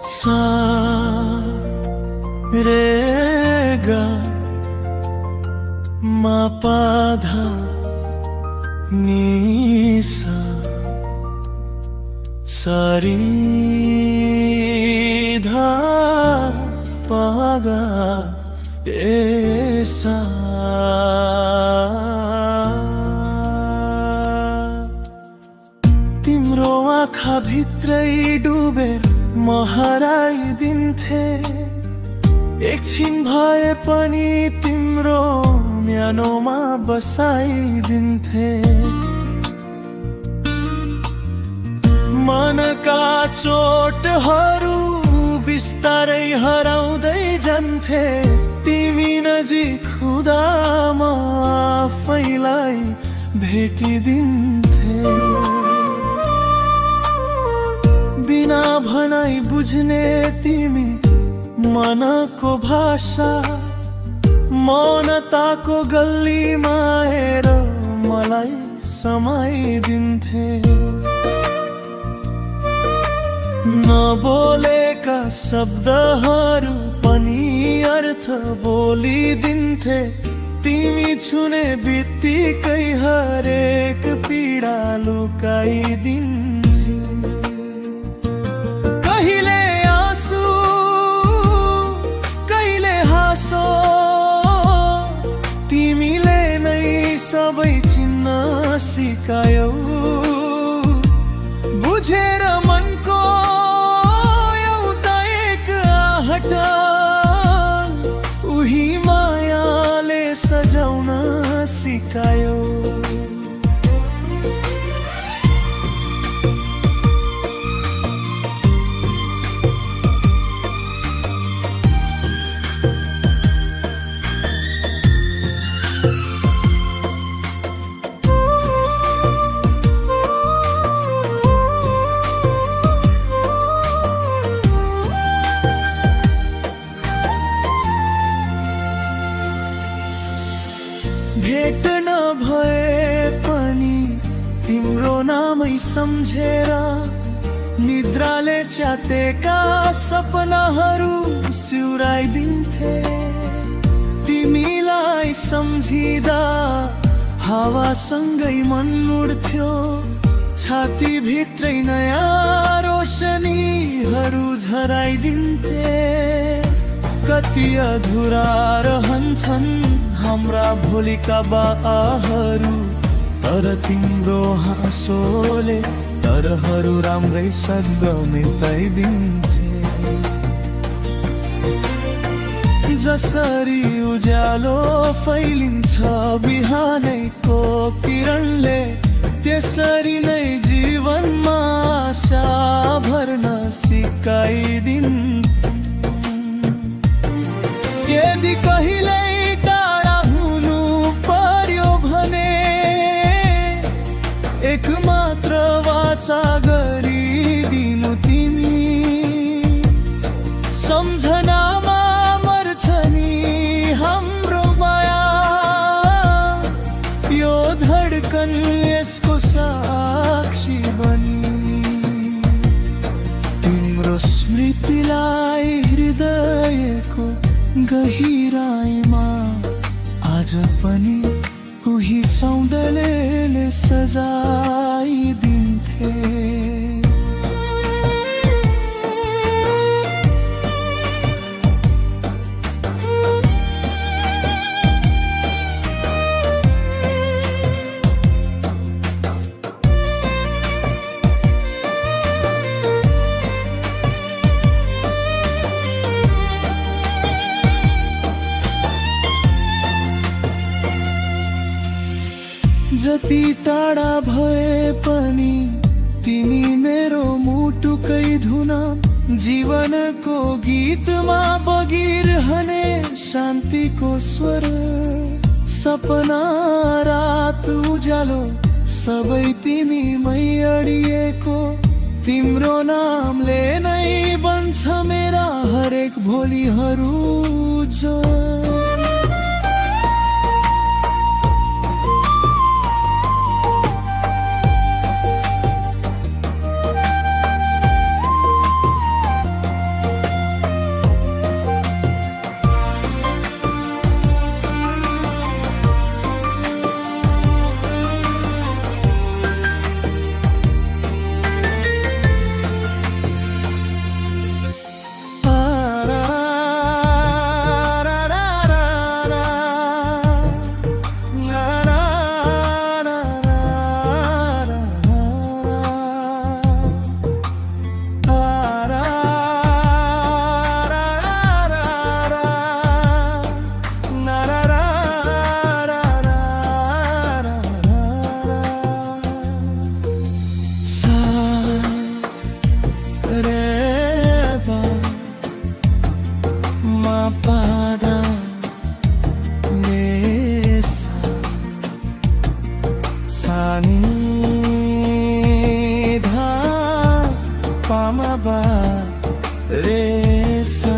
सा रे गा मा पा धा नि सा सा रे धा पा गा ए सा तिम्रो आँखा भित्रै डुबेर म हराइदिन्थे एकछिन भए पनि तिम्रो न्यानोमा बसाइदिन्थे मनका चोटहरू बिस्तारै हराउँदै जान्थे तिमी नजिक हुँदा म आफैलाई भेटिदिन्थे बिना भनाइ बुझ्ने तिमी मनको भाषा मौनताको गल्लीमा आएर मलाई समाइदिन्थे नबोलेका शब्दहरू पनि अर्थ बोलिदिन्थे तिमी छुने बित्तिकै हरेक पीडा लुकाइदिन्थे कहिले आँसु कहिले हाँसो तिमीले नै सबै चिन्न सिकायौ बुझेर मनको एउटा एक आहट उही मायाले सजाउन सिकायो भेट नभए पनि तिम्रो नामै सम्झेर निद्राले च्यातेका सपनाहरू सिउराइदिन्थे तिमीलाई सम्झिँदा हावासँगै मन उड्थ्यो छाती भित्रै नयाँ रोशनीहरू झराइदिन्थे कति अधुरा रहन्छन् हाम्रा भोलिका बाहरु तर तिम्रो हाँसोले तरहरू राम्रै सद्द मेटाइदिन्थे जसरी उज्यालो फैलिन्छ बिहानैको किरणले त्यसरी नै जीवनमा आशा भर्न सिकाइदिन्थे यदि कहिल्यै टाढा हुनु पर्यो भने एक मात्र वाचा गरिदिनु तिमी सम्झनामा मर्छ नि हाम्रो माया यो धड्कन यसको साक्षी बनी तिम्रो स्मृतिलाई हृदयको गहिराईमा आज पनि उही सौन्दर्यले सजाइदिन्थे जति टाढा भए पनि तिमी मेरो मुटुकै धुन जीवनको गीतमा बगिरहने शान्तिको स्वर सपना रात उज्यालो सबै तिमीमै अडिएको तिम्रो नामले नै बन्छ मेरा हरेक भोलिहरू जो पादा मेसा सानी धा पामा बा रेसा